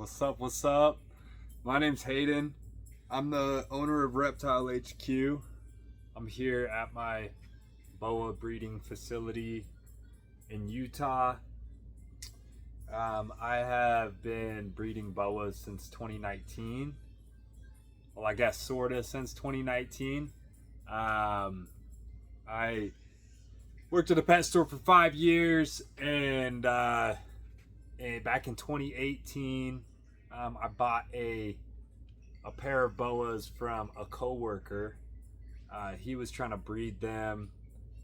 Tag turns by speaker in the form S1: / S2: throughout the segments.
S1: What's up? What's up? My name's Hayden. I'm the owner of Reptile HQ. I'm here at my boa breeding facility in Utah. I have been breeding boas since 2019. Well, I guess sorta since 2019. I worked at a pet store for 5 years, and back in 2018, I bought a pair of boas from a coworker. He was trying to breed them,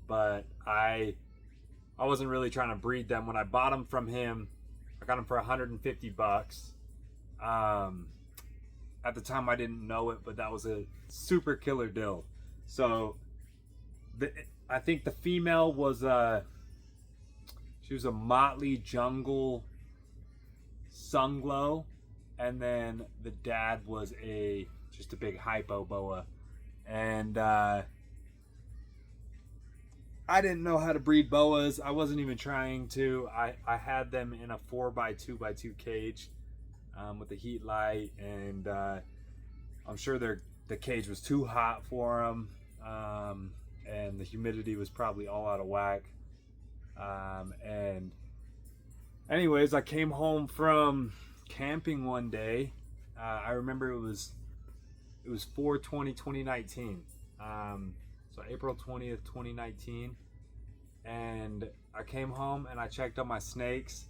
S1: but I wasn't really trying to breed them. When I bought them from him, I got them for $150. At the time, I didn't know it, but that was a super killer deal. So, I think the female was she was a motley jungle sunglow, and then the dad was just a big hypo boa. And I didn't know how to breed boas. I wasn't even trying to. I had them in a 4x2x2 cage with a heat light, and I'm sure the cage was too hot for them, and the humidity was probably all out of whack. And anyways, I came home from camping one day. I remember it was 4/20/2019, so April 20th, 2019. And I came home and I checked on my snakes,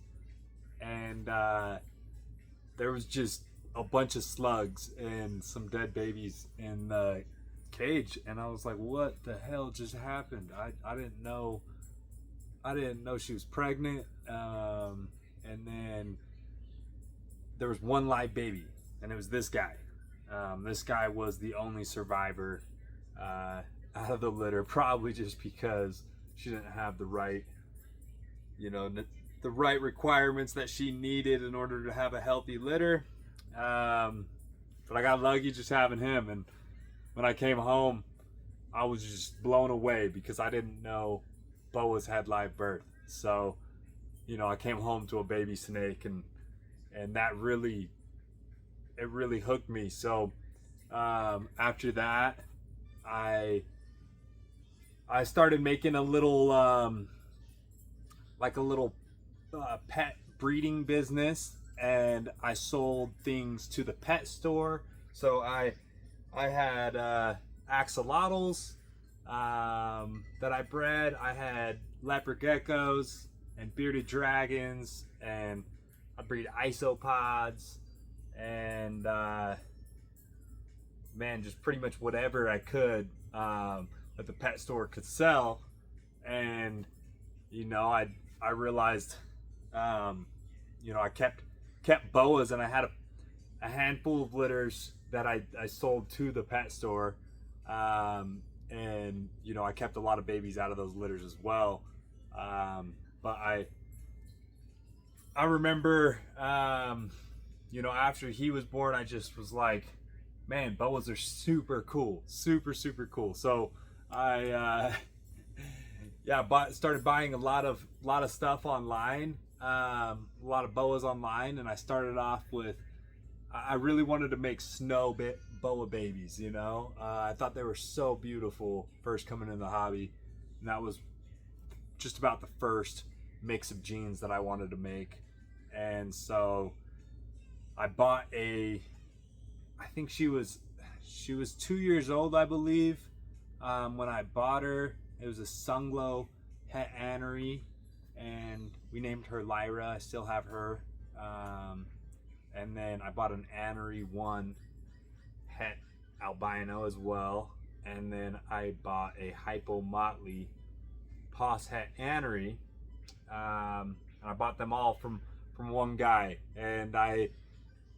S1: and there was just a bunch of slugs and some dead babies in the cage, and I was like, what the hell just happened? I didn't know she was pregnant. And then there was one live baby, and it was this guy. This guy was the only survivor out of the litter, probably just because she didn't have the right, the right requirements that she needed in order to have a healthy litter. But I got lucky just having him, and when I came home, I was just blown away because I didn't know boas had live birth. So, I came home to a baby snake, and that really hooked me. So after that, I started making a little pet breeding business, and I sold things to the pet store. So I had axolotls that I bred. I had leopard geckos and bearded dragons, and I breed isopods, and just pretty much whatever I could that the pet store could sell. And I realized I kept boas, and I had a handful of litters that I sold to the pet store, and I kept a lot of babies out of those litters as well. But I remember, after he was born, I just was like, man, boas are super cool, super cool. So I started buying a lot of stuff online, a lot of boas online, and I started off with, I really wanted to make snow boa babies. I thought they were so beautiful first coming in the hobby, and that was just about the first mix of genes that I wanted to make. And so I bought I think she was 2 years old, I believe, when I bought her. It was a sunglow het anery, and we named her Lyra. I still have her. And then I bought an anery 1 het albino as well. And then I bought a hypo motley pos het anery. And I bought them all from one guy. And I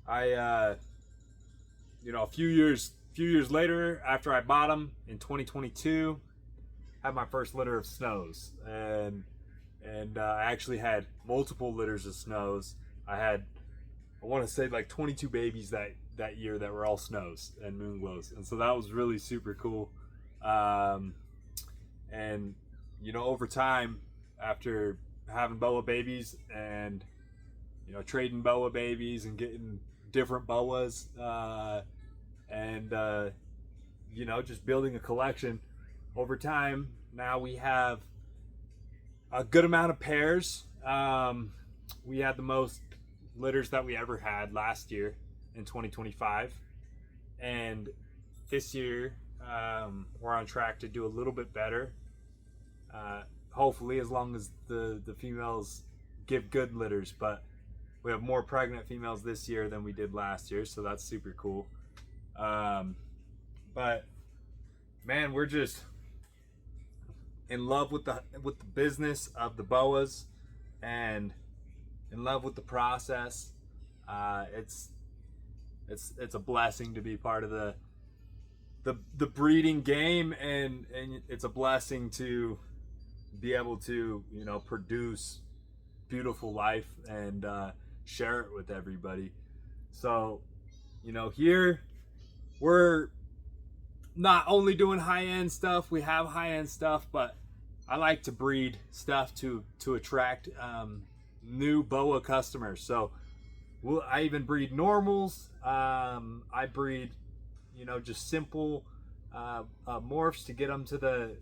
S1: a few years later, after I bought them in 2022, had my first litter of snows, and I actually had multiple litters of snows. I want to say like 22 babies that year that were all snows and moonglows, and so that was really super cool. And over time, after having boa babies and you know, trading boa babies and getting different boas, and you know, just building a collection over time. Now we have a good amount of pairs. We had the most litters that we ever had last year in 2025, and this year we're on track to do a little bit better. Hopefully, as long as the females give good litters, but we have more pregnant females this year than we did last year, so that's super cool. But man, we're just in love with the business of the boas, and in love with the process. It's a blessing to be part of the breeding game, and it's a blessing to be able to, you know, produce beautiful life and share it with everybody. So, you know, here we're not only doing high-end stuff, we have high-end stuff, but I like to breed stuff to attract new boa customers. So I even breed normals. I breed, you know, just simple morphs to get them to the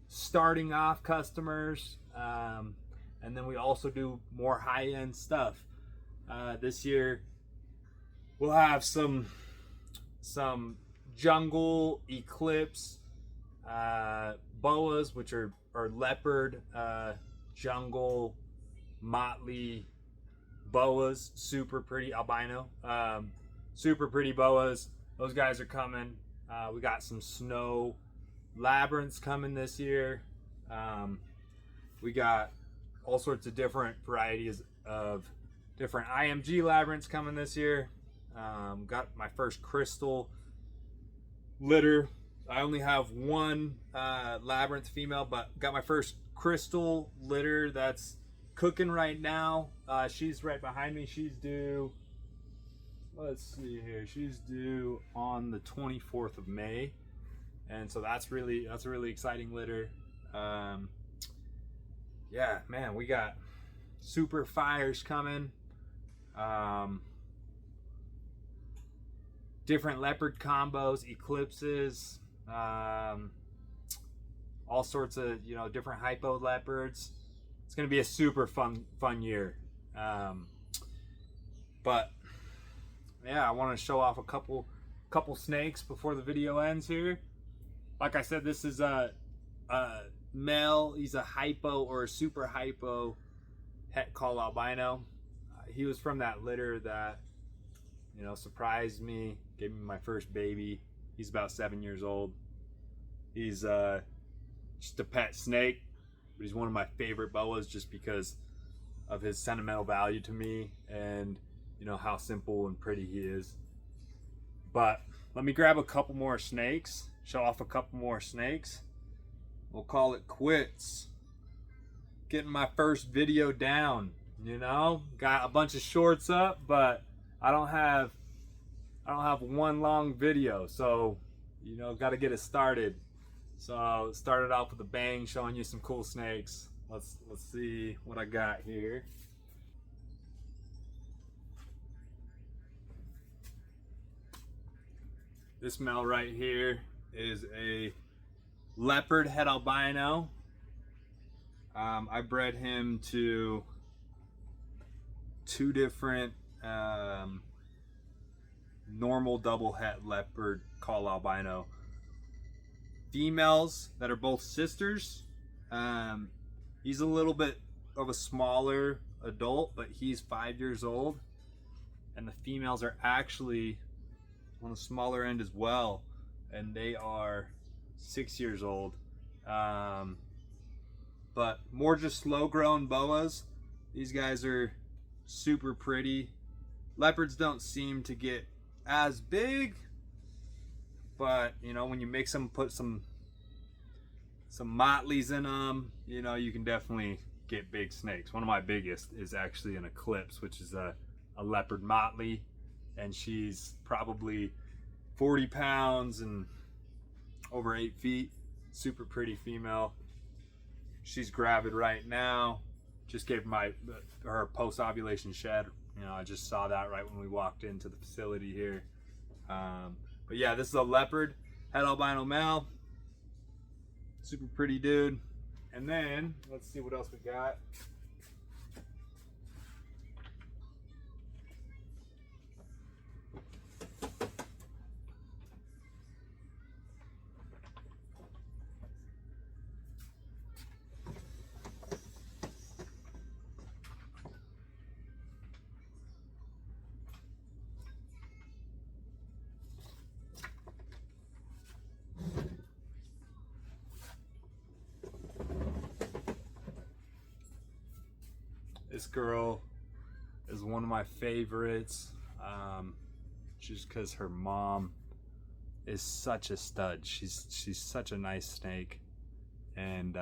S1: starting off customers, and then we also do more high-end stuff. This year we'll have some jungle eclipse boas, which are leopard jungle motley boas, super pretty albino, super pretty boas. Those guys are coming. We got some snow labyrinths coming this year. We got all sorts of different varieties of different IMG labyrinths coming this year. Got my first crystal litter. I only have one labyrinth female, but got my first crystal litter that's cooking right now. She's right behind me. She's due, let's see here, she's due on the 24th of May, and so that's a really exciting litter. Yeah, man, we got super fires coming, different leopard combos, eclipses, all sorts of, you know, different hypo leopards. It's gonna be a super fun year. But yeah, I want to show off a couple snakes before the video ends here. Like I said, this is a male. He's a hypo or a super hypo het call albino. He was from that litter that, you know, surprised me, gave me my first baby. He's about 7 years old. He's just a pet snake, but he's one of my favorite boas just because of his sentimental value to me, and you know how simple and pretty he is. But let me grab a couple more snakes, show off a couple more snakes. We'll call it quits. Getting my first video down, you know, got a bunch of shorts up, but I don't have one long video, so you know, got to get it started. So started off with a bang, showing you some cool snakes. Let's see what I got here. This male right here is a leopard het albino. I bred him to two different normal double het leopard call albino females that are both sisters. He's a little bit of a smaller adult, but he's 5 years old, and the females are actually on the smaller end as well, and they are 6 years old. But more just slow grown boas. These guys are super pretty. Leopards don't seem to get as big, but you know, when you mix them, put some motleys in them, you know, you can definitely get big snakes. One of my biggest is actually an eclipse, which is a leopard motley, and she's probably 40 pounds and over 8 feet. Super pretty female. She's gravid right now. Just gave her post-ovulation shed You know, I just saw that right when we walked into the facility here. But yeah, this is a leopard, het albino male. Super pretty dude. And then, let's see what else we got. This girl is one of my favorites, just because her mom is such a stud. She's such a nice snake, and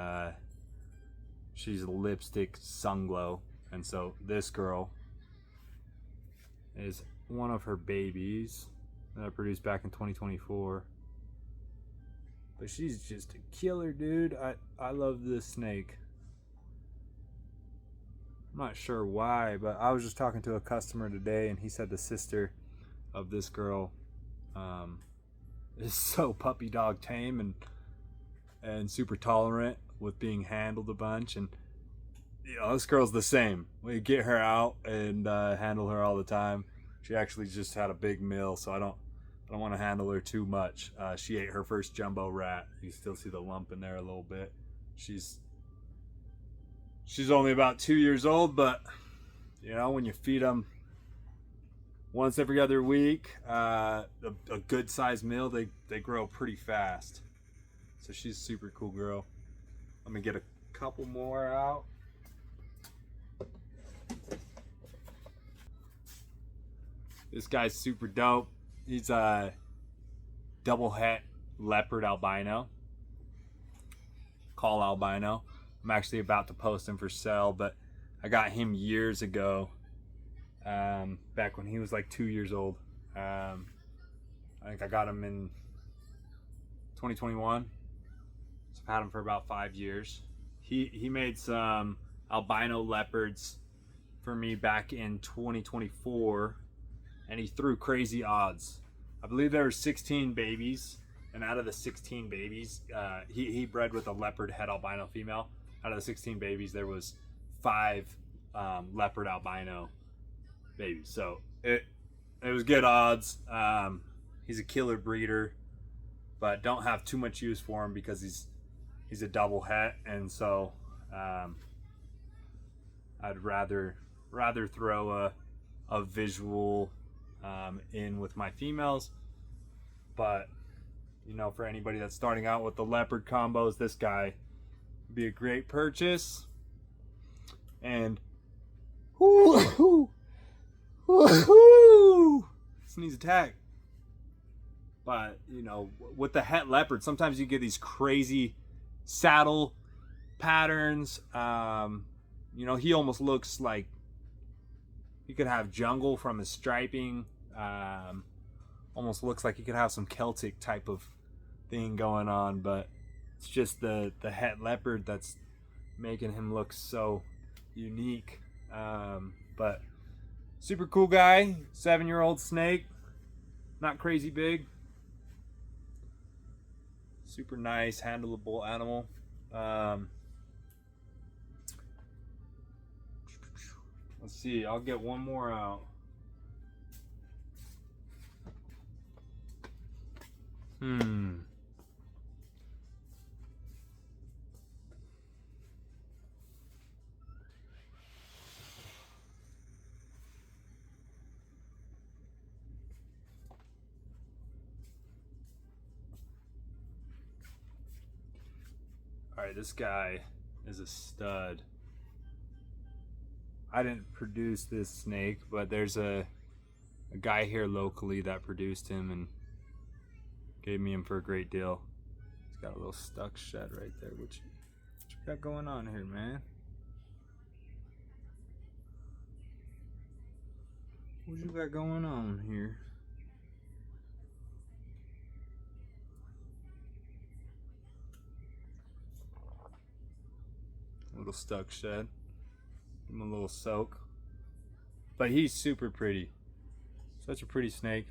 S1: she's a lipstick sunglow. And so this girl is one of her babies that I produced back in 2024. But she's just a killer, dude. I love this snake. I'm not sure why, but I was just talking to a customer today, and he said the sister of this girl is so puppy dog tame and super tolerant with being handled a bunch. And you know, this girl's the same. We get her out and handle her all the time. She actually just had a big meal, so I don't want to handle her too much. She ate her first jumbo rat. You still see the lump in there a little bit. She's only about 2 years old, but you know, when you feed them once every other week, a good sized meal, they grow pretty fast. So she's a super cool girl. Let me get a couple more out. This guy's super dope. He's a double het leopard albino, call albino. I'm actually about to post him for sale, but I got him years ago, back when he was like 2 years old. I think I got him in 2021, so I've had him for about 5 years. He made some albino leopards for me back in 2024, and he threw crazy odds. I believe there were 16 babies, and out of the 16 babies, he bred with a leopard het albino female. Out of the 16 babies, there was 5 leopard albino babies. So it was good odds. He's a killer breeder, but don't have too much use for him because he's a double het, and so I'd rather throw a visual in with my females. But you know, for anybody that's starting out with the leopard combos, this guy be a great purchase. And sneeze attack. But you know, with the het leopard, sometimes you get these crazy saddle patterns. You know, he almost looks like he could have jungle from his striping. Almost looks like he could have some Celtic type of thing going on, but it's just the het leopard that's making him look so unique. But super cool guy, 7-year-old snake, not crazy big, super nice, handleable animal. Let's see, I'll get one more out. Alright, this guy is a stud. I didn't produce this snake, but there's a guy here locally that produced him and gave me him for a great deal. He's got a little stuck shed right there. What you got going on here, man? What you got going on here? A little stuck shed. Give him a little soak. But he's super pretty. Such a pretty snake.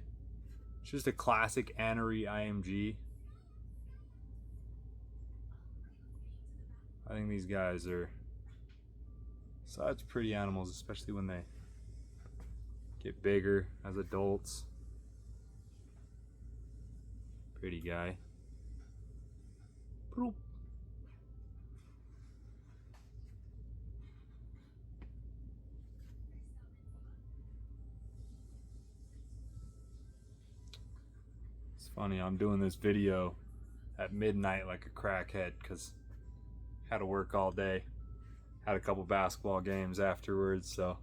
S1: It's just a classic Anery IMG. I think these guys are such pretty animals, especially when they get bigger as adults. Pretty guy. Boop. It's funny, I'm doing this video at midnight like a crackhead because had to work all day. Had a couple basketball games afterwards, so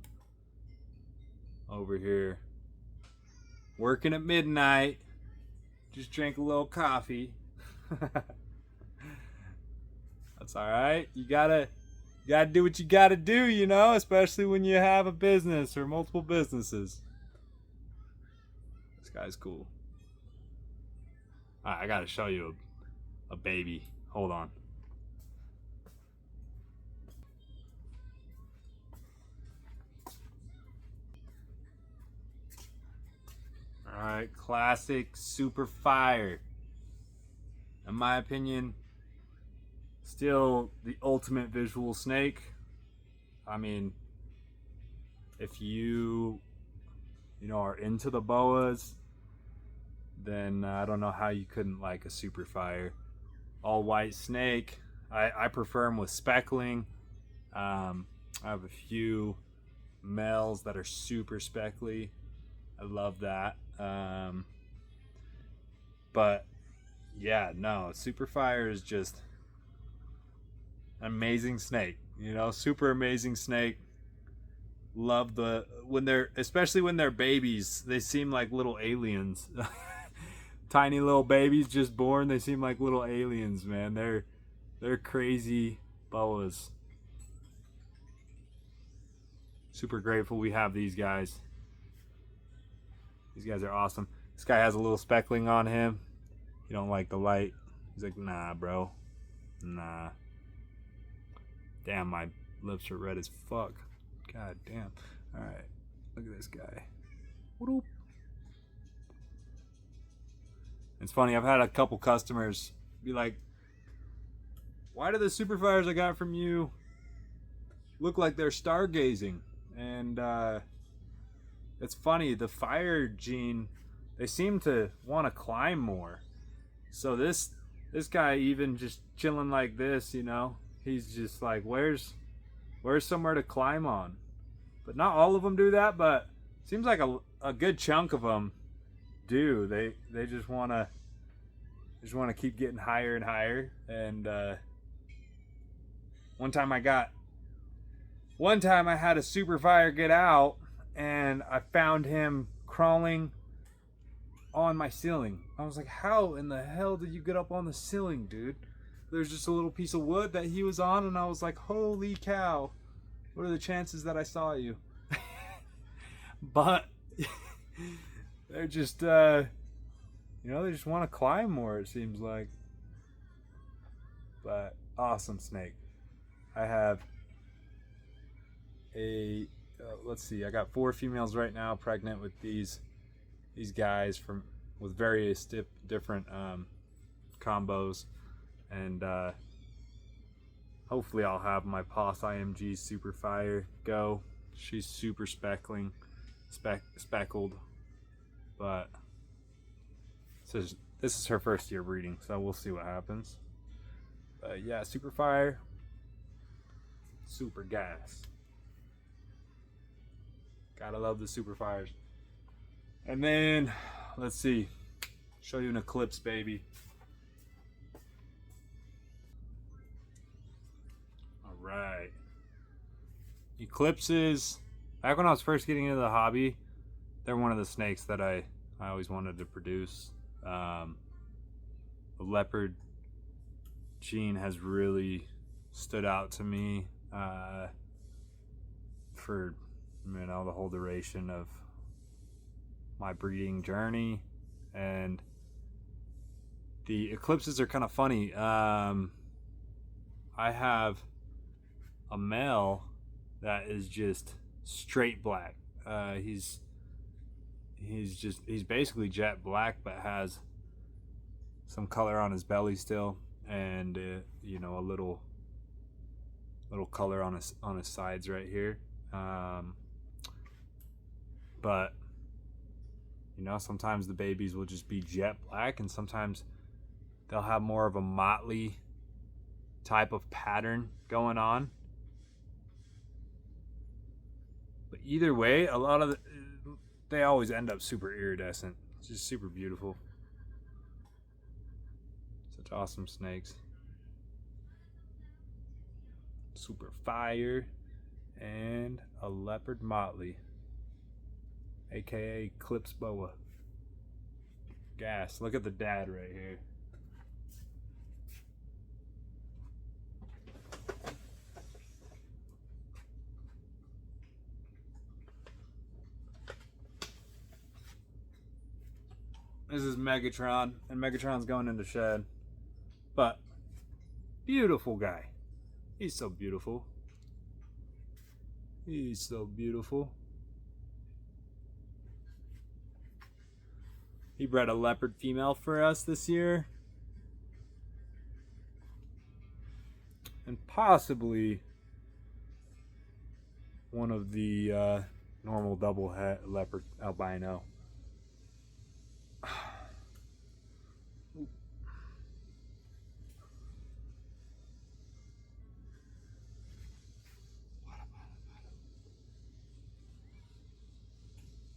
S1: over here working at midnight. Just drank a little coffee. That's all right. You gotta do what you gotta do, you know, especially when you have a business or multiple businesses. This guy's cool. All right, I gotta show you a baby. Hold on. All right, classic Super Fire. In my opinion, still the ultimate visual snake. I mean, if you are into the boas, then I don't know how you couldn't like a Super Fire. All white snake. I prefer them with speckling. I have a few males that are super speckly. I love that. But yeah, no, Super Fire is just an amazing snake. You know, super amazing snake. Love especially when they're babies, they seem like little aliens. Tiny little babies just born, they seem like little aliens, man. They're crazy boas. Super grateful we have these guys. These guys are awesome. This guy has a little speckling on him. You don't like the light. He's like, nah, bro. Nah. Damn, my lips are red as fuck. God damn. Alright. Look at this guy. Whoop. It's funny, I've had a couple customers be like, why do the Super Fires I got from you look like they're stargazing? And it's funny, the fire gene, they seem to want to climb more. So this guy, even just chilling like this, you know, he's just like, where's somewhere to climb on? But not all of them do that, but seems like a good chunk of them do. They just want to keep getting higher and higher. And one time I had a Super Fire get out, and I found him crawling on my ceiling. I was like, how in the hell did you get up on the ceiling, dude? There's just a little piece of wood that he was on, and I was like, holy cow, what are the chances that I saw you? But they're just they just want to climb more, it seems like. But awesome snake. I have let's see, I got 4 females right now pregnant with these guys with various different combos, and hopefully I'll have my POS IMG Super Fire go. She's super speckled, but this is her first year breeding, so we'll see what happens. But yeah, Super Fire, super gas. Gotta love the Super Fires. And then, let's see, show you an Eclipse, baby. All right. Eclipses, back when I was first getting into the hobby, they're one of the snakes that I always wanted to produce. The leopard gene has really stood out to me for the whole duration of my breeding journey. And the Eclipses are kind of funny. I have a male that is just straight black. He's basically jet black, but has some color on his belly still, and you know, a little color on his sides right here. But you know, sometimes the babies will just be jet black, and sometimes they'll have more of a motley type of pattern going on. But either way, a lot of they always end up super iridescent. It's just super beautiful. Such awesome snakes. Super fire. And a leopard motley, aka Clips Boa. Gas. Look at the dad right here. This is Megatron, and Megatron's going into shed. But beautiful guy. He's so beautiful. He's so beautiful. He bred a leopard female for us this year. And possibly one of the normal double head leopard albino.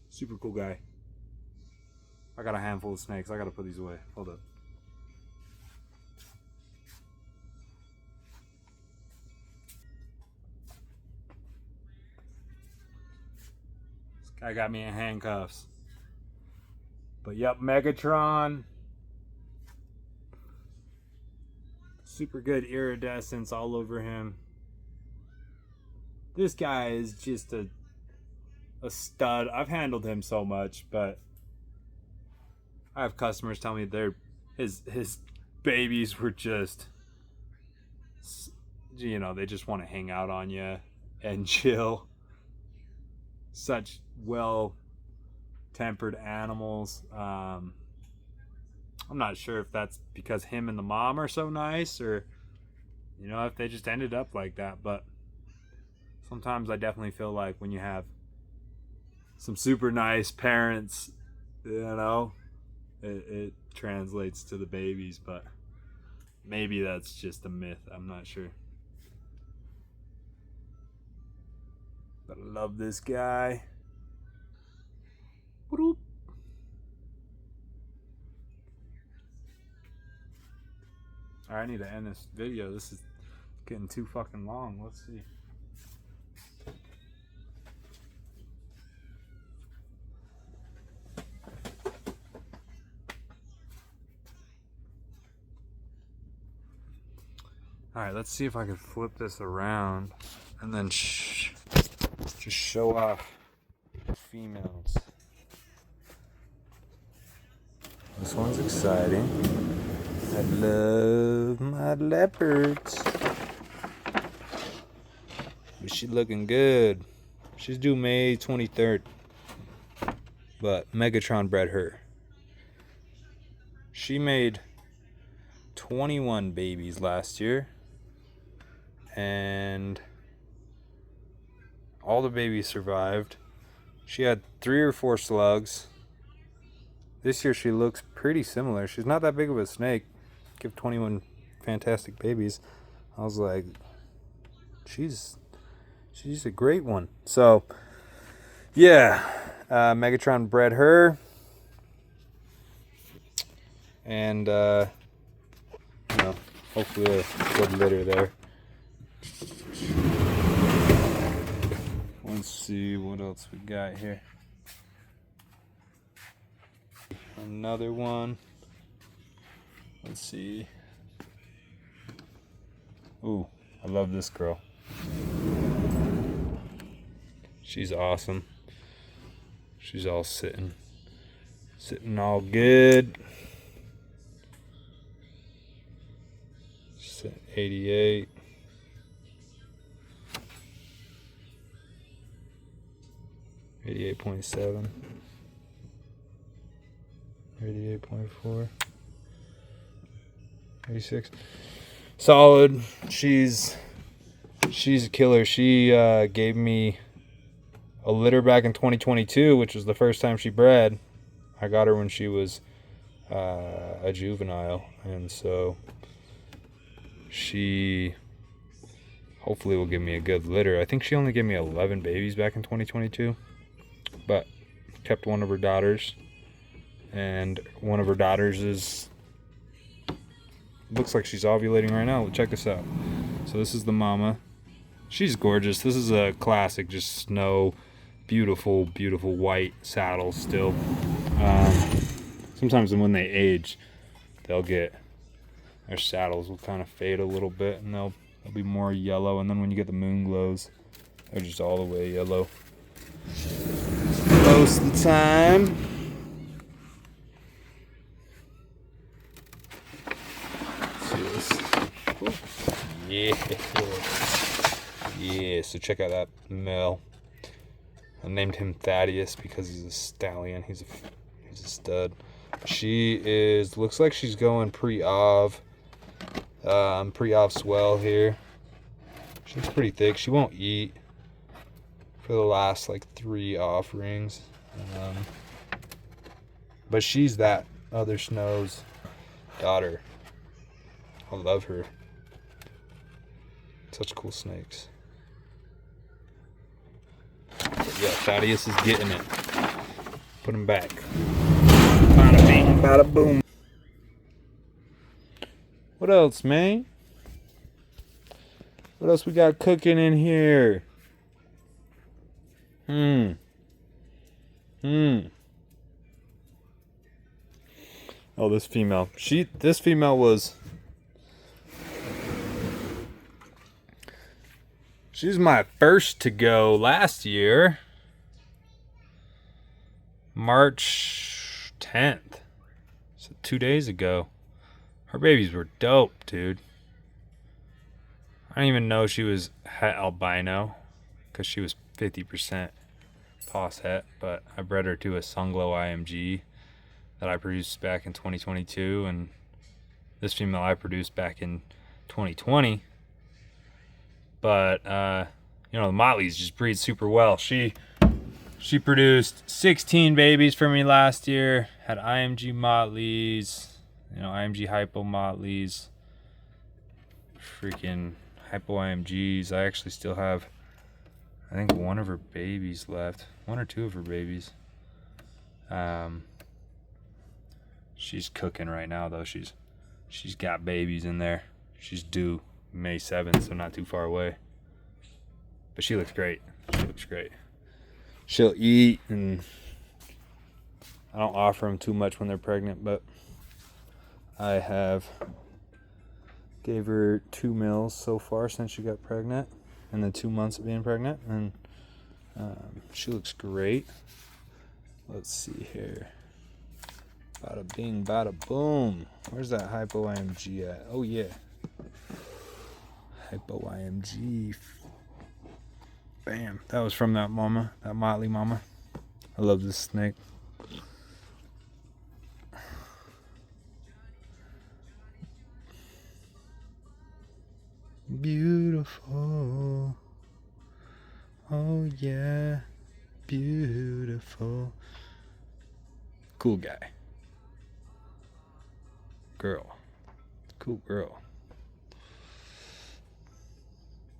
S1: Super cool guy. I got a handful of snakes. I gotta put these away. Hold up. This guy got me in handcuffs. But yep, Megatron. Super good iridescence all over him. This guy is just a stud. I've handled him so much, but I have customers tell me his babies were just, you know, they just want to hang out on you and chill. Such well-tempered animals. I'm not sure if that's because him and the mom are so nice, or you know, if they just ended up like that. But sometimes I definitely feel like when you have some super nice parents, you know, it translates to the babies. But maybe that's just a myth. I'm not sure. But I love this guy. Boop. Alright, I need to end this video. This is getting too fucking long. Let's see. Alright, let's see if I can flip this around and then just show off females. This one's exciting. I love my leopards. But she's looking good. She's due May 23rd. But Megatron bred her. She made 21 babies last year. And all the babies survived. She had 3 or 4 slugs. This year she looks pretty similar. She's not that big of a snake. Give 21 fantastic babies. I was like, she's a great one. So yeah, Megatron bred her, and you know, hopefully a good litter there. Let's see what else we got here. Another one. Let's see. Ooh, I love this girl. She's awesome. She's all sitting all good. She's at 88.
S2: 88.7. 88.4. 86. Solid. She's a killer. She gave me a litter back in 2022, which was the first time she bred. I got her when she was a juvenile, and so she hopefully will give me a good litter. I think she only gave me 11 babies back in 2022, but kept one of her daughters, and one of her daughters is looks like she's ovulating right now. Check this out. So this is the mama. She's gorgeous. This is a classic, just snow, beautiful white saddle still. Sometimes when they age, they'll get, their saddles will kind of fade a little bit, and they'll be more yellow, and then when you get the moon glows, they're just all the way yellow most of the time. Let's see this. Yeah, so check out that male. I named him Thaddeus because he's a stallion. He's a stud. She is, looks like she's going pre-ov. Pre-ov swell here. She's pretty thick. She won't eat for the last like 3 offerings. But she's that other Snow's daughter. I love her. Such cool snakes. But yeah, Thaddeus is getting it. Put him back. Bada bing, bada boom. What else, man? What else we got cooking in here? Oh, this female. This female was. She was my first to go last year. March 10th. So 2 days ago. Her babies were dope, dude. I didn't even know she was het albino because she was 50% pos het, but I bred her to a Sunglow IMG that I produced back in 2022, and this female I produced back in 2020. But you know, the Motleys just breed super well. She produced 16 babies for me last year. Had IMG Motleys, you know, IMG Hypo Motleys, freaking Hypo IMGs. I actually still have, I think, one of her babies left. 1 or 2 of her babies. She's cooking right now though. She's got babies in there. She's due May 7th, so not too far away. But she looks great. She looks great. She'll eat, and I don't offer them too much when they're pregnant, but I have gave her 2 meals so far since she got pregnant, and the 2 months of being pregnant, and she looks great. Let's see here. Bada bing, bada boom. Where's that Hypo IMG at? Oh yeah. Hypo IMG. Bam. That was from that mama, that Motley mama. I love this snake. Beautiful. Oh yeah. Beautiful. Cool guy. Girl. Cool girl.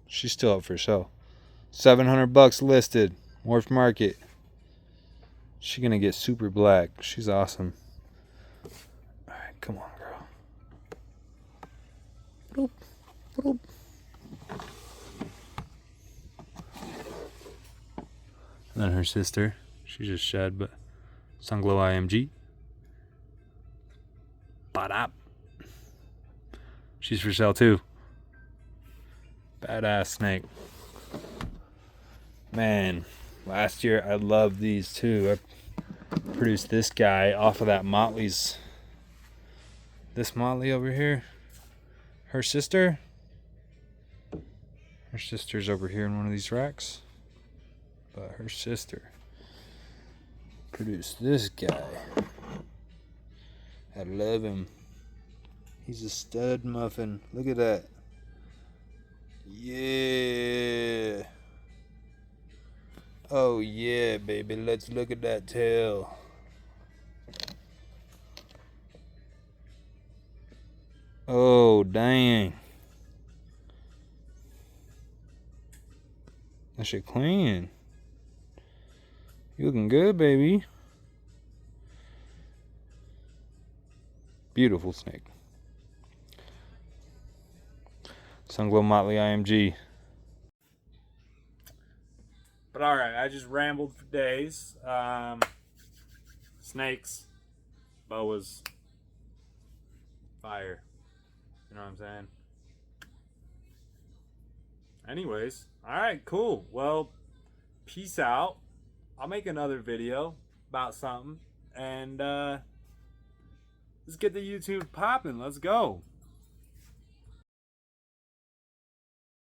S2: She's still up for sale. $700 listed. Wharf Market. She's gonna get super black. She's awesome. Alright, come on, girl. Boop, boop. And then her sister. She just shed, but Sunglow IMG. Ba-da. She's for sale too. Badass snake. Man, last year I loved these too. I produced this guy off of that Motley's. This Motley over here. Her sister's over here in one of these racks. But her sister produce this guy. I love him. He's a stud muffin. Look at that. Yeah. Oh yeah, baby. Let's look at that tail. Oh, dang. That shit clean. You looking good, baby. Beautiful snake. Sunglow Motley IMG.
S1: But all right, I just rambled for days. Snakes, boas, fire. You know what I'm saying? Anyways, all right, cool. Well, peace out. I'll make another video about something, and let's get the YouTube popping. Let's go.